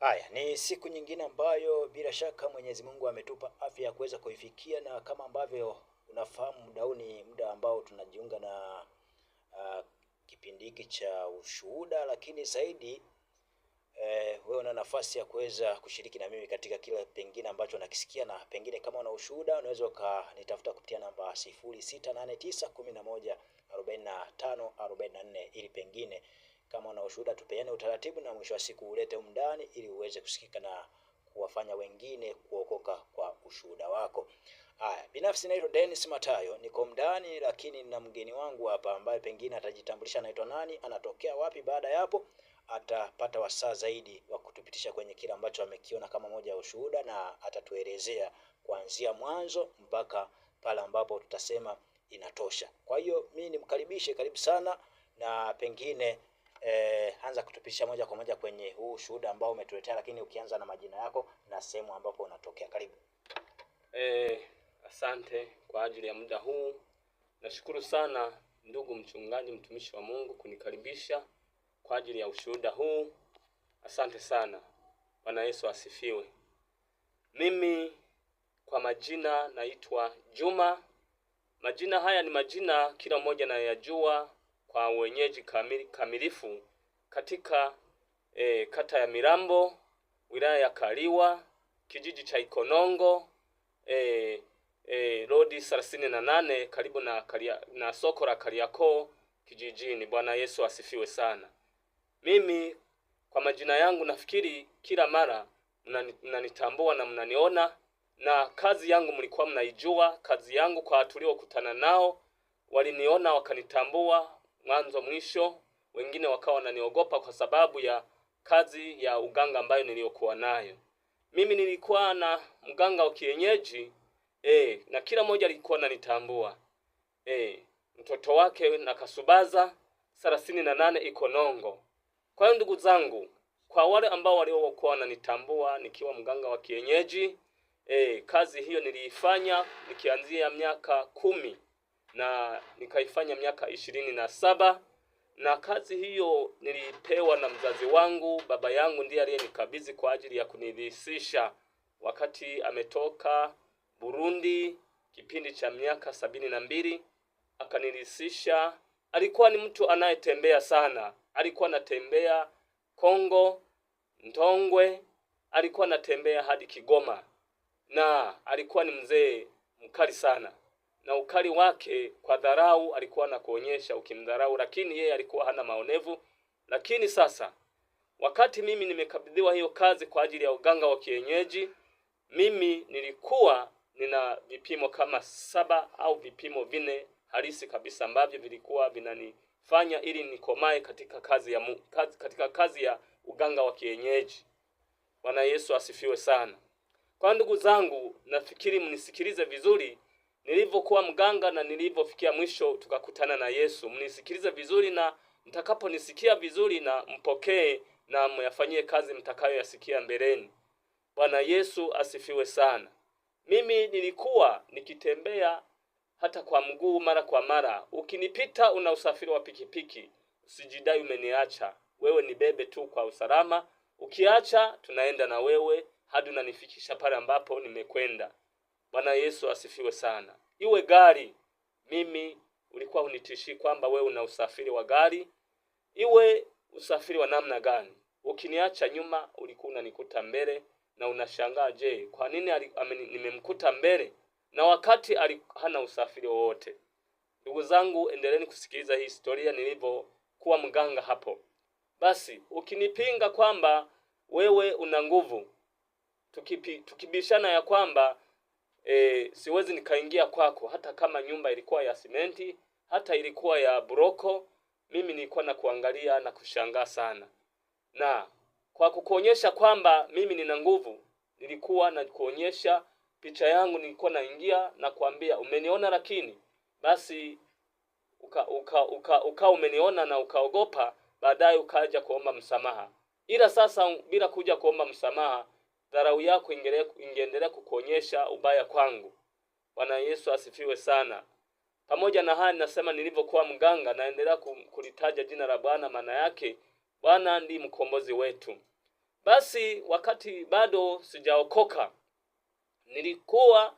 Haya, ni siku nyingine ambayo bila shaka Mwenyezi Mungu ametupa afya ya kuweza kuifikia, na kama ambavyo unafahamu muda huu ni muda ambao tunajiunga na kipindi hiki cha ushuhuda, lakini zaidi wewe una nafasi ya kuweza kushiriki na mimi katika kila pengine ambacho nakisikia, na pengine kama una ushuhuda unaweza ukanitafuta kupitia namba 0689114544 ili pengine kama una ushuhuda tupeane utaratibu na mwisho wa siku ulete umndani ili uweze kusikika na kuwafanya wengine kuokoka kwa ushuhuda wako. Haya, binafsi naitwa Dennis Matayo, niko mndani lakini na mgeni wangu hapa ambaye pengine atajitambulisha anaitwa nani, anatokea wapi. Baada ya hapo atapata wasaa zaidi wa kutupitisha kwenye kile ambacho amekiona kama moja ya ushuhuda, na atatuelezea kuanzia mwanzo mpaka pale ambapo tutasema inatosha. Kwa hiyo mimi nimkaribishe, karibu sana, na pengine anza kutupitisha moja kwa moja kwenye huu ushuhuda ambao umetuletea, lakini ukianza na majina yako na sehemu ambapo unatokea. Karibu. Asante kwa ajili ya muda huu. Nashukuru sana ndugu mchungaji, mtumishi wa Mungu, kunikaribisha kwa ajili ya ushuhuda huu. Asante sana. Bwana Yesu asifiwe. Mimi kwa majina naitwa Juma. Majina haya ni majina kila mmoja anayajua kwa wenyeji kamilifu katika kata ya Mirambo, wilaya ya Kaliwa, kijiji cha Ikonongo, Rodi 38 karibu na soko la Kariakoo kijijini. Bwana Yesu asifiwe sana. Mimi kwa majina yangu nafikiri kila mara mnanitambua na mnaniona, na kazi yangu mlikuwa mnaijua. Kazi yangu kwa tuliokutana nao waliniona wakanitambua mwanzo mwisho. Wengine wakawa wananiogopa kwa sababu ya kazi ya uganga ambayo niliyokuwa nayo. Mimi nilikuwa na mganga wa kienyeji na kila mmoja alikuwa ananitambua. Mtoto wake na Kasubaza 38 Ikonongo. Kwa hiyo ndugu zangu, kwa wale ambao waliokuwa wananitambua nikiwa mganga wa kienyeji, kazi hiyo niliifanya nikianzia miaka 10 na nikaifanya miaka 27, na kazi hiyo nilipewa na mzazi wangu. Baba yangu ndiye aliyenikabidhi kwa ajili ya kunirithisha wakati ametoka Burundi kipindi cha miaka 72, akanirithisha. Alikuwa ni mtu anayetembea sana. Alikuwa anatembea Kongo, Ntongwe, alikuwa anatembea hadi Kigoma, na alikuwa ni mzee mkali sana. Na ukali wake kwa dharau alikuwa anakuonyesha ukimdharau, lakini yeye alikuwa hana maonevu. Lakini sasa wakati mimi nimekabidhiwa hiyo kazi kwa ajili ya uganga wa kienyeji, mimi nilikuwa nina vipimo kama 7 au vipimo 4 halisi kabisa ambavyo vilikuwa vinanifanya ili nikomae katika kazi ya uganga wa kienyeji. Bwana Yesu asifiwe sana. Kwa ndugu zangu, nafikiri mnisikilize vizuri nilivyokuwa mganga na nilivyofikia mwisho tukakutana na Yesu. Mnisikilize vizuri, na mtakaponisikia vizuri na mpokee na myafanyie kazi mtakayoyasikia mbeleni. Bwana Yesu asifiwe sana. Mimi nilikuwa nikitembea hata kwa mguu mara kwa mara. Ukinipita una usafiri wa pikipiki, usijidai umeniacha. Wewe nibebe tu kwa usalama. Ukiacha tunaenda na wewe hadi unanifikisha pale ambapo nimekwenda. Bwana Yesu asifiwe sana. Iwe gari, mimi ulikuwa unitishi kwamba wewe una usafiri wa gari. Iwe usafiri wa namna gani, ukiniacha nyuma ulikuwa unanikuta mbele na unashangaa, je, kwa nini nimemkuta mbele na wakati hana usafiri wowote. Ndugu zangu, endeleeni kusikiliza hii historia nilivyokuwa mganga hapo. Basi ukinipinga kwamba wewe una nguvu, tukibishana ya kwamba siwezi nikaingia kwako, hata kama nyumba ilikuwa ya simenti, hata ilikuwa ya buroko, mimi nilikuwa na kuangalia na kushangaa sana. Na kwa kukuonyesha kwamba mimi nina nguvu, nilikuwa na kuonyesha picha yangu, nilikuwa naingia na kuambia umeniona, lakini basi umeniona na ukaogopa, baadaye ukaja kuomba msamaha. Ila sasa bila kuja kuomba msamaha, dharau yako ingeendelea kukuonyesha ubaya kwangu. Bwana Yesu asifiwe sana. Pamoja na haya nasema nilivyokuwa mganga, naendelea kulitaja jina la Bwana, maana yake Bwana ndiye mkombozi wetu. Basi wakati bado sijaokoka, nilikuwa